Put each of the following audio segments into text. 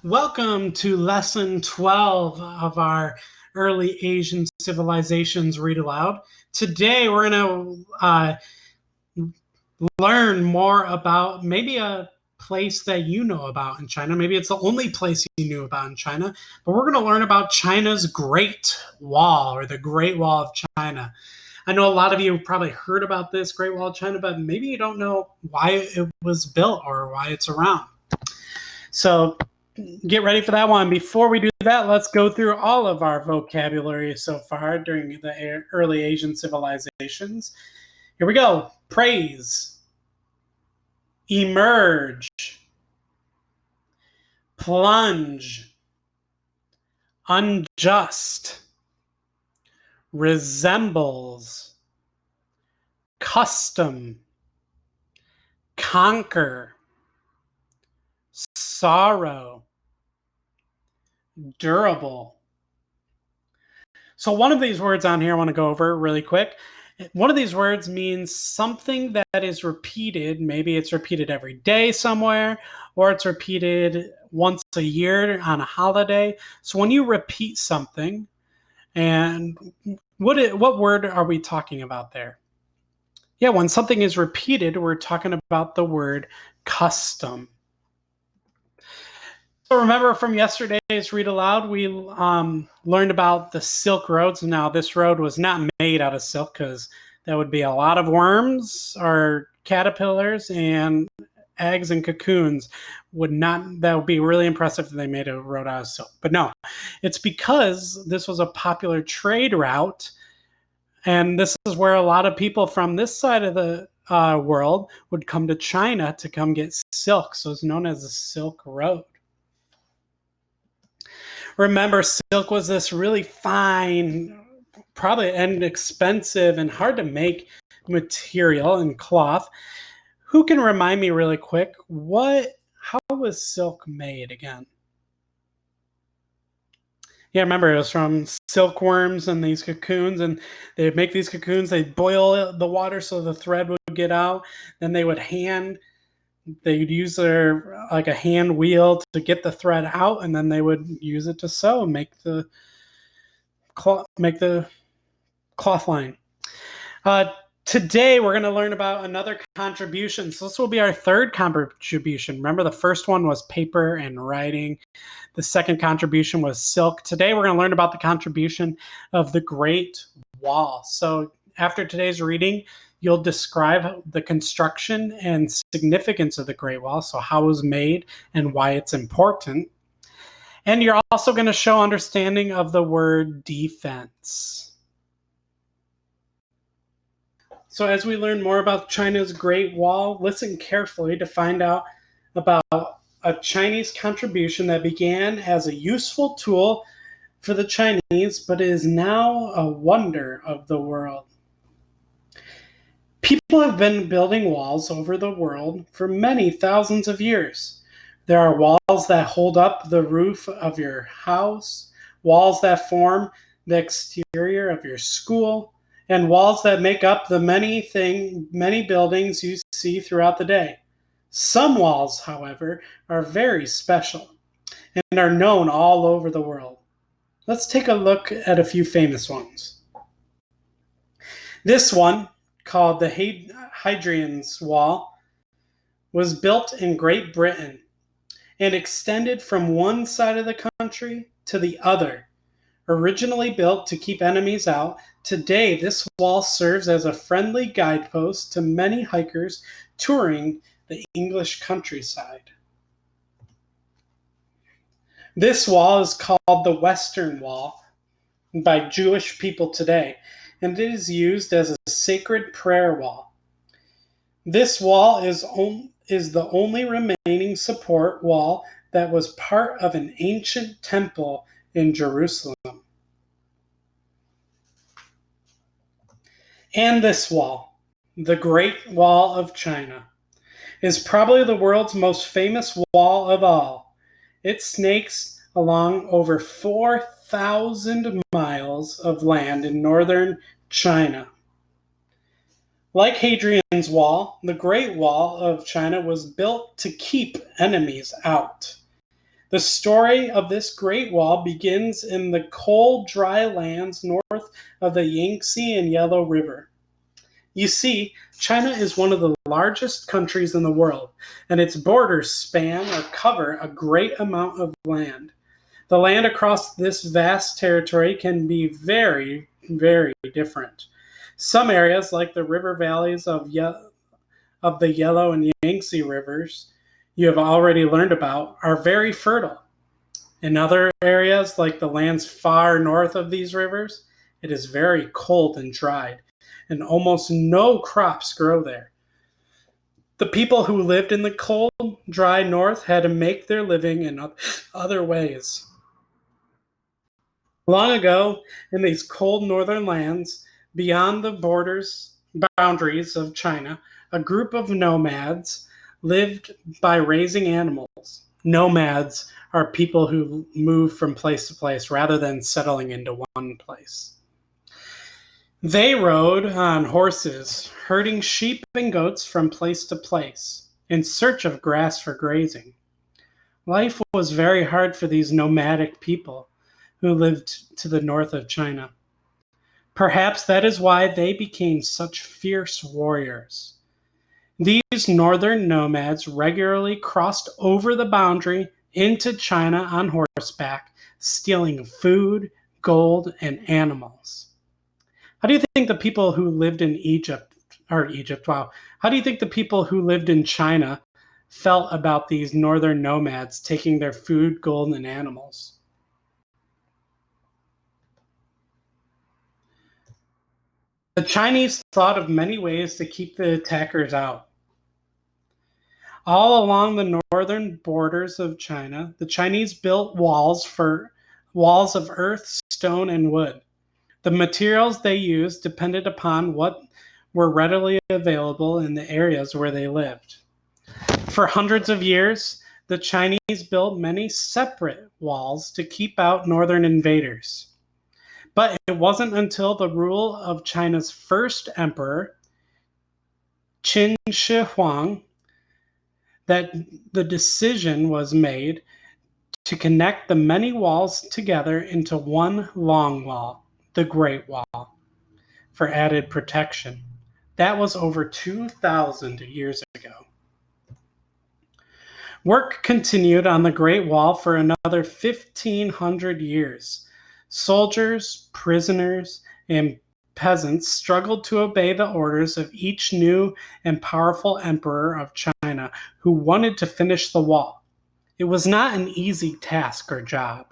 Welcome to lesson 12 of our Early Asian Civilizations Read Aloud. Today we're going to learn more about maybe a place that you know about in China. Maybe it's the only place you knew about in China, but we're going to learn about China's Great Wall, or the Great Wall of China. I know a lot of you probably heard about this Great Wall of China, but maybe you don't know why it was built or why it's around. So get ready for that one. Before we do that, let's go through all of our vocabulary so far during the early Asian civilizations. Here we go. Praise, emerge, plunge, unjust, resembles, custom, conquer, sorrow, durable. So one of these words on here I want to go over really quick. One of these words means something that is repeated. Maybe it's repeated every day somewhere, or it's repeated once a year on a holiday. So when you repeat something, and what word are we talking about there? Yeah, when something is repeated, we're talking about the word custom. So remember from yesterday's Read Aloud, we learned about the Silk Roads. Now, this road was not made out of silk because that would be a lot of worms or caterpillars and eggs and cocoons. That would be really impressive if they made a road out of silk. But no, it's because this was a popular trade route. And this is where a lot of people from this side of the world would come to China to come get silk. So it's known as the Silk Road. Remember, silk was this really fine, probably and expensive and hard to make material and cloth. Who can remind me really quick, how was silk made again? Yeah, remember, it was from silkworms and these cocoons, and they'd make these cocoons, they'd boil the water so the thread would get out, then they'd use a hand wheel to get the thread out, and then they would use it to sew and make the cloth line. Today we're going to learn about another contribution. So this will be our third contribution. Remember, the first one was paper and writing. The second contribution was silk. Today we're going to learn about the contribution of the Great Wall. So after today's reading, you'll describe the construction and significance of the Great Wall, so how it was made and why it's important. And you're also going to show understanding of the word defense. So as we learn more about China's Great Wall, listen carefully to find out about a Chinese contribution that began as a useful tool for the Chinese, but is now a wonder of the world. People have been building walls over the world for many thousands of years. There are walls that hold up the roof of your house, walls that form the exterior of your school, and walls that make up the many buildings you see throughout the day. Some walls, however, are very special and are known all over the world. Let's take a look at a few famous ones. This one, called the Hadrian's Wall, was built in Great Britain and extended from one side of the country to the other. Originally built to keep enemies out, today this wall serves as a friendly guidepost to many hikers touring the English countryside. This wall is called the Western Wall by Jewish people today, and it is used as a sacred prayer wall. This wall is the only remaining support wall that was part of an ancient temple in Jerusalem. And this wall, the Great Wall of China, is probably the world's most famous wall of all. It snakes along over 4,000 miles of land in northern China. Like Hadrian's Wall, the Great Wall of China was built to keep enemies out. The story of this Great Wall begins in the cold, dry lands north of the Yangtze and Yellow River. You see, China is one of the largest countries in the world, and its borders span or cover a great amount of land. The land across this vast territory can be very, very different. Some areas, like the river valleys of the Yellow and Yangtze rivers you have already learned about, are very fertile. In other areas, like the lands far north of these rivers, it is very cold and dried, and almost no crops grow there. The people who lived in the cold, dry north had to make their living in other ways. Long ago, in these cold northern lands, beyond the boundaries of China, a group of nomads lived by raising animals. Nomads are people who move from place to place rather than settling into one place. They rode on horses, herding sheep and goats from place to place, in search of grass for grazing. Life was very hard for these nomadic people who lived to the north of China. Perhaps that is why they became such fierce warriors. These northern nomads regularly crossed over the boundary into China on horseback, stealing food, gold, and animals. How do you think the people who lived in how do you think the people who lived in China felt about these northern nomads taking their food, gold, and animals? The Chinese thought of many ways to keep the attackers out. All along the northern borders of China, the Chinese built walls of earth, stone, and wood. The materials they used depended upon what were readily available in the areas where they lived. For hundreds of years, the Chinese built many separate walls to keep out northern invaders. But it wasn't until the rule of China's first emperor, Qin Shi Huang, that the decision was made to connect the many walls together into one long wall, the Great Wall, for added protection. That was over 2,000 years ago. Work continued on the Great Wall for another 1,500 years. Soldiers, prisoners, and peasants struggled to obey the orders of each new and powerful emperor of China who wanted to finish the wall. It was not an easy task or job.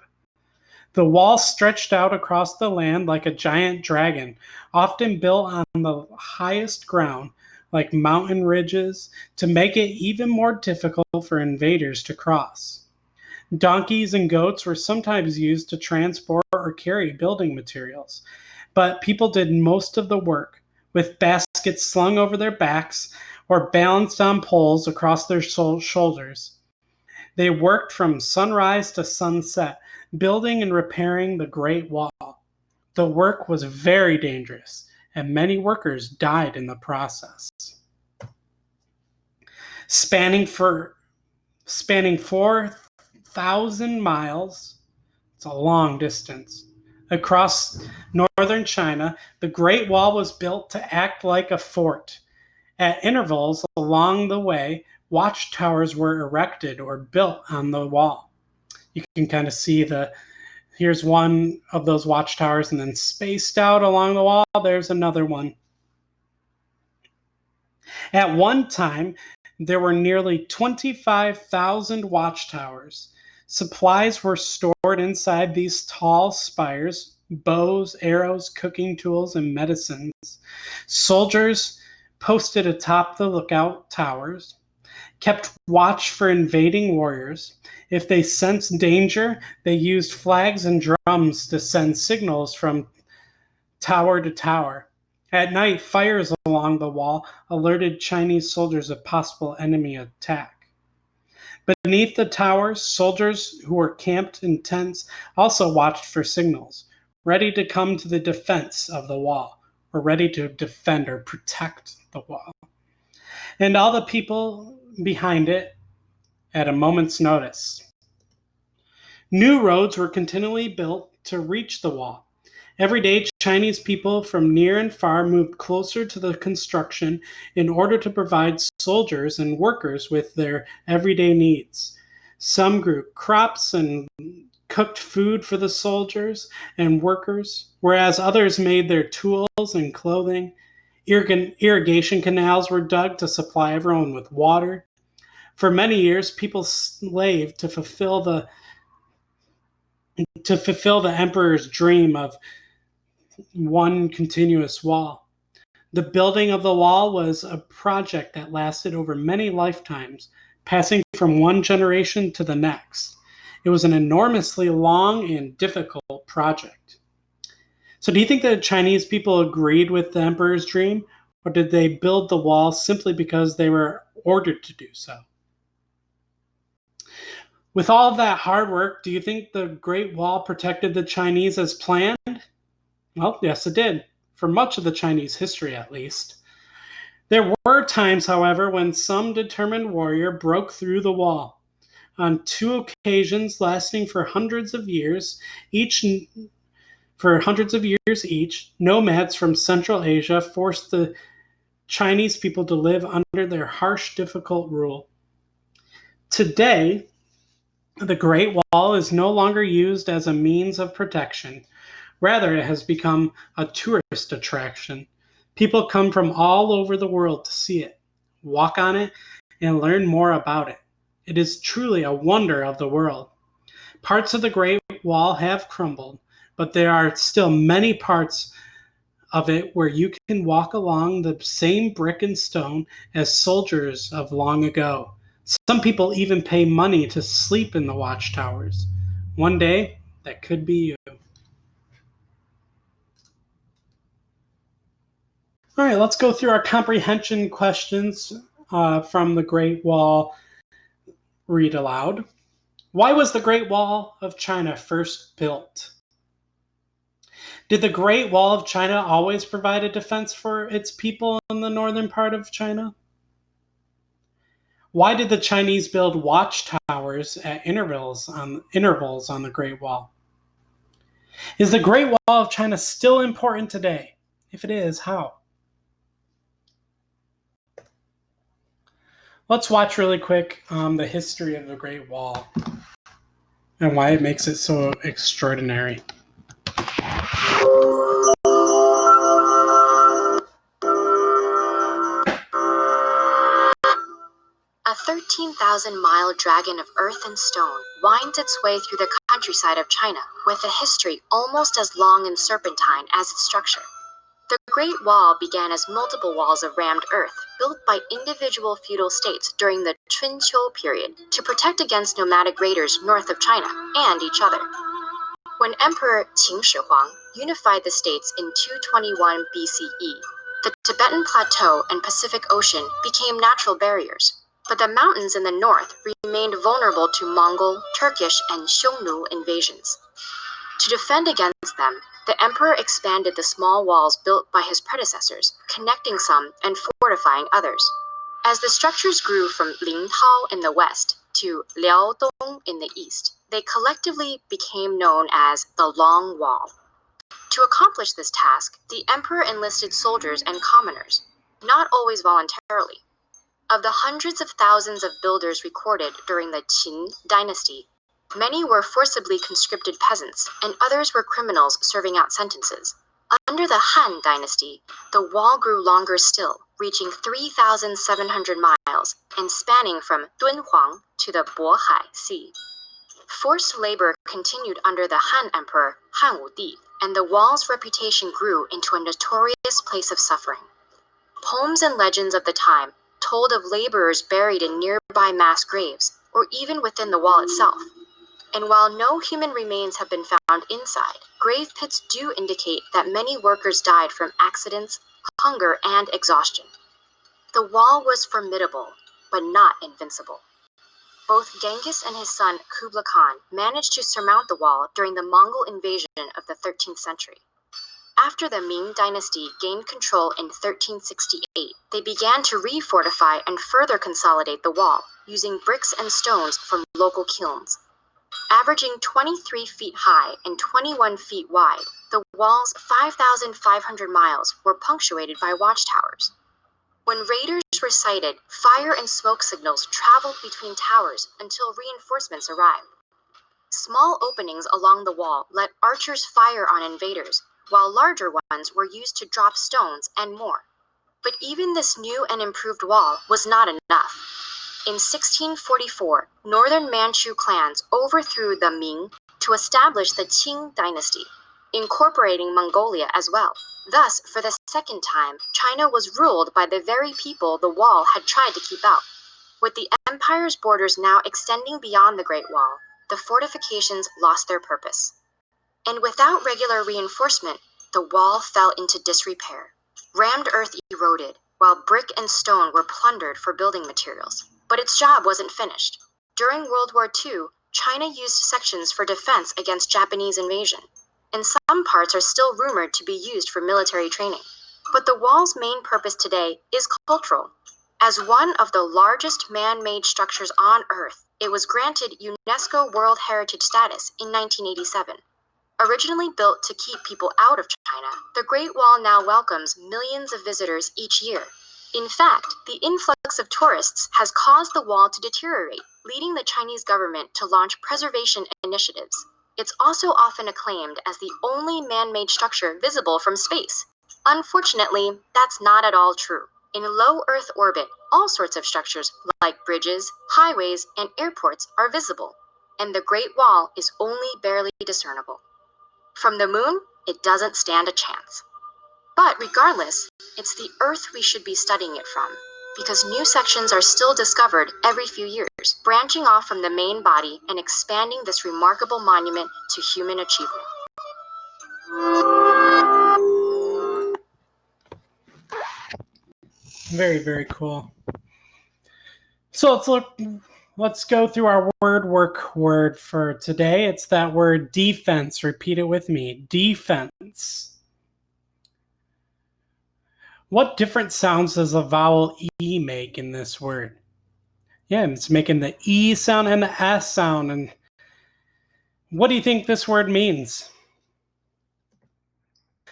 The wall stretched out across the land like a giant dragon, often built on the highest ground, like mountain ridges, to make it even more difficult for invaders to cross. Donkeys and goats were sometimes used to transport or carry building materials, but people did most of the work, with baskets slung over their backs or balanced on poles across their shoulders. They worked from sunrise to sunset, building and repairing the Great Wall. The work was very dangerous, and many workers died in the process. Spanning 4,000 miles, it's a long distance, across northern China, the Great Wall was built to act like a fort. At intervals along the way, watchtowers were erected or built on the wall. You can kind of see here's one of those watchtowers, and then spaced out along the wall, there's another one. At one time, there were nearly 25,000 watchtowers. Supplies were stored inside these tall spires: bows, arrows, cooking tools, and medicines. Soldiers posted atop the lookout towers kept watch for invading warriors. If they sensed danger, they used flags and drums to send signals from tower to tower. At night, fires along the wall alerted Chinese soldiers of possible enemy attack. Beneath the towers, soldiers who were camped in tents also watched for signals, ready to come to the defense of the wall, or ready to defend or protect the wall. And all the people behind it at a moment's notice. New roads were continually built to reach the wall. Every day, Chinese people from near and far moved closer to the construction in order to provide soldiers and workers with their everyday needs. Some grew crops and cooked food for the soldiers and workers, whereas others made their tools and clothing. Irrigation canals were dug to supply everyone with water. For many years, people slaved to fulfill the emperor's dream of one continuous wall. The building of the wall was a project that lasted over many lifetimes, passing from one generation to the next. It was an enormously long and difficult project. So, do you think the Chinese people agreed with the emperor's dream, or did they build the wall simply because they were ordered to do so? With all of that hard work, do you think the Great Wall protected the Chinese as planned? Well, yes, it did, for much of the Chinese history at least. There were times, however, when some determined warrior broke through the wall. On two occasions lasting for hundreds of years each, nomads from Central Asia forced the Chinese people to live under their harsh, difficult rule. Today, the Great Wall is no longer used as a means of protection. Rather, it has become a tourist attraction. People come from all over the world to see it, walk on it, and learn more about it. It is truly a wonder of the world. Parts of the Great Wall have crumbled, but there are still many parts of it where you can walk along the same brick and stone as soldiers of long ago. Some people even pay money to sleep in the watchtowers. One day, that could be you. All right, let's go through our comprehension questions from the Great Wall read aloud. Why was the Great Wall of China first built? Did the Great Wall of China always provide a defense for its people in the northern part of China? Why did the Chinese build watchtowers at intervals on the Great Wall? Is the Great Wall of China still important today? If it is, how? Let's watch really quick the history of the Great Wall and why it makes it so extraordinary. A 13,000-mile dragon of earth and stone winds its way through the countryside of China with a history almost as long and serpentine as its structure. The Great Wall began as multiple walls of rammed earth built by individual feudal states during the Chunqiu period to protect against nomadic raiders north of China and each other. When Emperor Qin Shi Huang unified the states in 221 BCE, the Tibetan Plateau and Pacific Ocean became natural barriers. But the mountains in the north remained vulnerable to Mongol, Turkish, and Xiongnu invasions. To defend against them, the emperor expanded the small walls built by his predecessors, connecting some and fortifying others. As the structures grew from Lingtao in the west to Liaodong in the east, they collectively became known as the Long Wall. To accomplish this task, the emperor enlisted soldiers and commoners, not always voluntarily. Of the hundreds of thousands of builders recorded during the Qin dynasty, many were forcibly conscripted peasants, and others were criminals serving out sentences. Under the Han dynasty, the wall grew longer still, reaching 3,700 miles and spanning from Dunhuang to the Bohai Sea. Forced labor continued under the Han emperor, Han Wudi, and the wall's reputation grew into a notorious place of suffering. Poems and legends of the time told of laborers buried in nearby mass graves, or even within the wall itself. And while no human remains have been found inside, grave pits do indicate that many workers died from accidents, hunger, and exhaustion. The wall was formidable, but not invincible. Both Genghis and his son Kublai Khan managed to surmount the wall during the Mongol invasion of the 13th century. After the Ming dynasty gained control in 1368, they began to refortify and further consolidate the wall, using bricks and stones from local kilns. Averaging 23 feet high and 21 feet wide, the wall's 5,500 miles were punctuated by watchtowers. When raiders were sighted, fire and smoke signals traveled between towers until reinforcements arrived. Small openings along the wall let archers fire on invaders, while larger ones were used to drop stones and more. But even this new and improved wall was not enough. In 1644, northern Manchu clans overthrew the Ming to establish the Qing dynasty, incorporating Mongolia as well. Thus, for the second time, China was ruled by the very people the wall had tried to keep out. With the empire's borders now extending beyond the Great Wall, the fortifications lost their purpose. And without regular reinforcement, the wall fell into disrepair. Rammed earth eroded, while brick and stone were plundered for building materials. But its job wasn't finished. During World War II, China used sections for defense against Japanese invasion, and some parts are still rumored to be used for military training. But the wall's main purpose today is cultural. As one of the largest man-made structures on Earth, it was granted UNESCO World Heritage status in 1987. Originally built to keep people out of China, the Great Wall now welcomes millions of visitors each year. In fact, the influx of tourists has caused the wall to deteriorate, leading the Chinese government to launch preservation initiatives. It's also often acclaimed as the only man-made structure visible from space. Unfortunately, that's not at all true. In low Earth orbit, all sorts of structures like bridges, highways, and airports are visible, and the Great Wall is only barely discernible. From the moon, it doesn't stand a chance. But regardless, it's the Earth we should be studying it from, because new sections are still discovered every few years, branching off from the main body and expanding this remarkable monument to human achievement. Very, very cool. So let's go through our work word for today. It's that word defense. Repeat it with me. Defense. What different sounds does the vowel E make in this word? Yeah, it's making the E sound and the S sound. And what do you think this word means?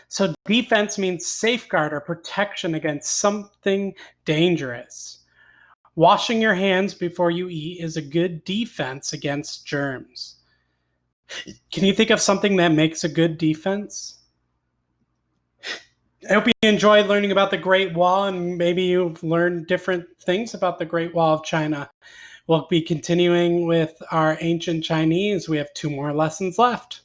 So defense means safeguard or protection against something dangerous. Washing your hands before you eat is a good defense against germs. Can you think of something that makes a good defense? I hope you enjoyed learning about the Great Wall, and maybe you've learned different things about the Great Wall of China. We'll be continuing with our ancient Chinese. We have 2 more lessons left.